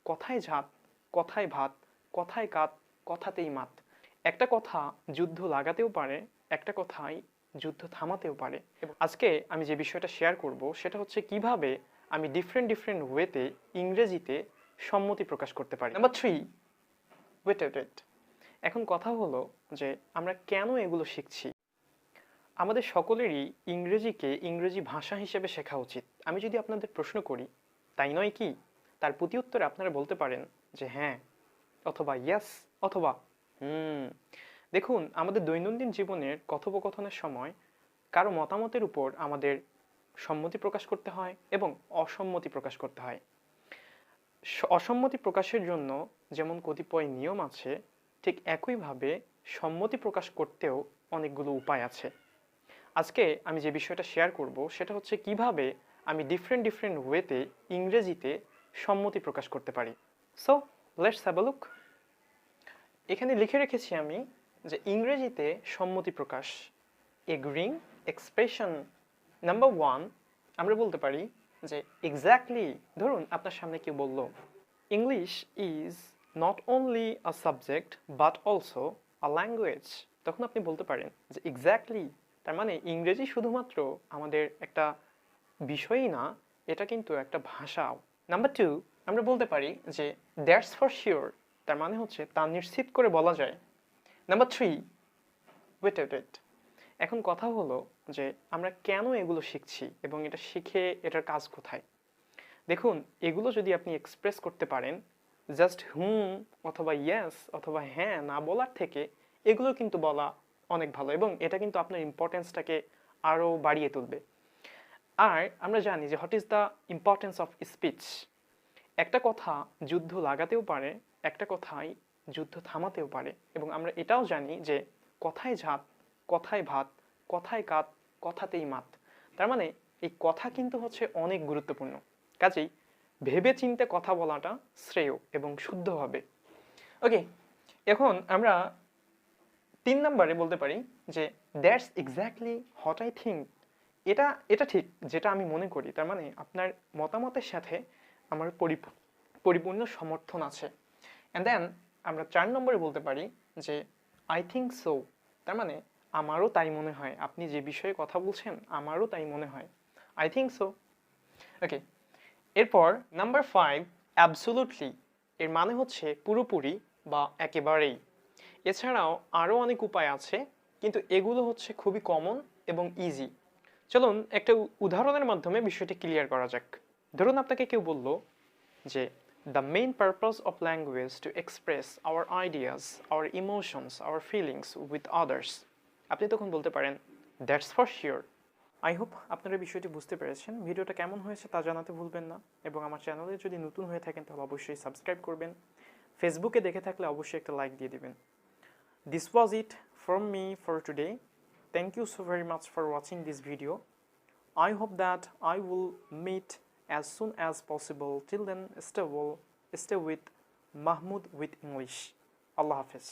কথায় ঝাঁত, কথায় ভাত, কথায় কাত, কথাতেই মাত। একটা কথা যুদ্ধ লাগাতেও পারে, একটা কথাই যুদ্ধ থামাতেও পারে। আজকে আমি যে বিষয়টা শেয়ার করব সেটা হচ্ছে কিভাবে আমি ডিফারেন্ট ওয়েতে ইংরেজিতে সম্মতি প্রকাশ করতে পারি। Number 3, wait. এখন কথা হলো যে আমরা কেন এগুলো শিখছি। আমাদের সকলেরই ইংরেজি ভাষা হিসেবে শেখা উচিত। আমি যদি আপনাদের প্রশ্ন করি তাই নয় কি, তার প্রতি উত্তরে আপনারা বলতে পারেন যে হ্যাঁ, অথবা ইয়েস, অথবা দেখুন, আমাদের দৈনন্দিন জীবনের কথোপকথনের সময় কারো মতামতের উপর আমাদের সম্মতি প্রকাশ করতে হয় এবং অসম্মতি প্রকাশ করতে হয়। অসম্মতি প্রকাশের জন্য যেমন কতিপয় নিয়ম আছে, ঠিক একইভাবে সম্মতি প্রকাশ করতেও অনেকগুলো উপায় আছে। আজকে আমি যে বিষয়টা শেয়ার করব সেটা হচ্ছে কিভাবে আমি ডিফারেন্ট ওয়েতে ইংরেজিতে সম্মতি প্রকাশ করতে পারি। So let's have a look. এখানে লিখে রেখেছি আমি যে ইংরেজিতে সম্মতি প্রকাশ, এগ্রিং এক্সপ্রেশন। নাম্বার 1, আমরা বলতে পারি যে এক্স্যাক্টলি। ধরুন আপনার সামনে কেউ বলল, English is not only a subject but also a language. তখন আপনি বলতে পারেন যে এক্স্যাক্টলি, তার মানে ইংরেজি শুধুমাত্র আমাদের একটা বিষয়ই না, এটা কিন্তু একটা ভাষাও। নাম্বার 2, আমরা বলতে পারি যে দ্যাটস ফর শিওর, তার মানে হচ্ছে তা নিশ্চিত করে বলা যায়। Number 3, wait. এখন কথা হলো যে আমরা কেন এগুলো শিখছি এবং এটা শিখে এটার কাজ কোথায়। দেখুন, এগুলো যদি আপনি এক্সপ্রেস করতে পারেন, জাস্ট অথবা ইয়েস অথবা হ্যাঁ না বলার থেকে এগুলো কিন্তু বলা অনেক ভালো এবং এটা কিন্তু আপনার ইম্পর্টেন্সটাকে আরও বাড়িয়ে তুলবে। আর আমরা জানি যে what is the importance of speech. একটা কথা যুদ্ধ লাগাতেও পারে, একটা কথাই যুদ্ধ থামাতেও পারে। এবং আমরা এটাও জানি যে কথায় ঝাঁত, কথায় ভাত, কথায় কাত, কথাতেই মাত। তার মানে এই কথা কিন্তু হচ্ছে অনেক গুরুত্বপূর্ণ। কাজেই ভেবে চিন্তে কথা বলাটা শ্রেয় এবং শুদ্ধ হবে। ওকে, এখন আমরা 3 নম্বরে বলতে পারি যে that's exactly what I think. এটা ঠিক যেটা আমি মনে করি। তার মানে আপনার মতামতের সাথে আমার পরিপূর্ণ সমর্থন আছে। অ্যান্ড দেন আমরা 4 নম্বরে বলতে পারি যে আই থিঙ্ক সো, তার মানে আমারও তাই মনে হয়। আপনি যে বিষয়ে কথা বলছেন আমারও তাই মনে হয়, আই থিঙ্ক সো। ওকে, এরপর নাম্বার 5, অ্যাবসোলুটলি। এর মানে হচ্ছে পুরোপুরি বা একেবারেই। এছাড়াও আরও অনেক উপায় আছে, কিন্তু এগুলো হচ্ছে খুবই কমন এবং ইজি। চলুন একটা উদাহরণের মাধ্যমে বিষয়টি ক্লিয়ার করা যাক। ধরুন আপনাকে কেউ বলল যে the main purpose of language to express our ideas, our emotions, our feelings with others. আপনি তখন বলতে পারেন that's for sure. I hope আপনারা বিষয়টি বুঝতে পেরেছেন। ভিডিওটা কেমন হয়েছে তা জানাতে ভুলবেন না এবং আমার চ্যানেলে যদি নতুন হয়ে থাকেন তাহলে অবশ্যই সাবস্ক্রাইব করবেন। ফেসবুকে দেখে থাকলে অবশ্যই একটা লাইক দিয়ে দিবেন। This was it from me for today. Thank you so very much for watching this video. I hope that I will meet as soon as possible. Till then, stay with Mahmud with English. Allah Hafiz.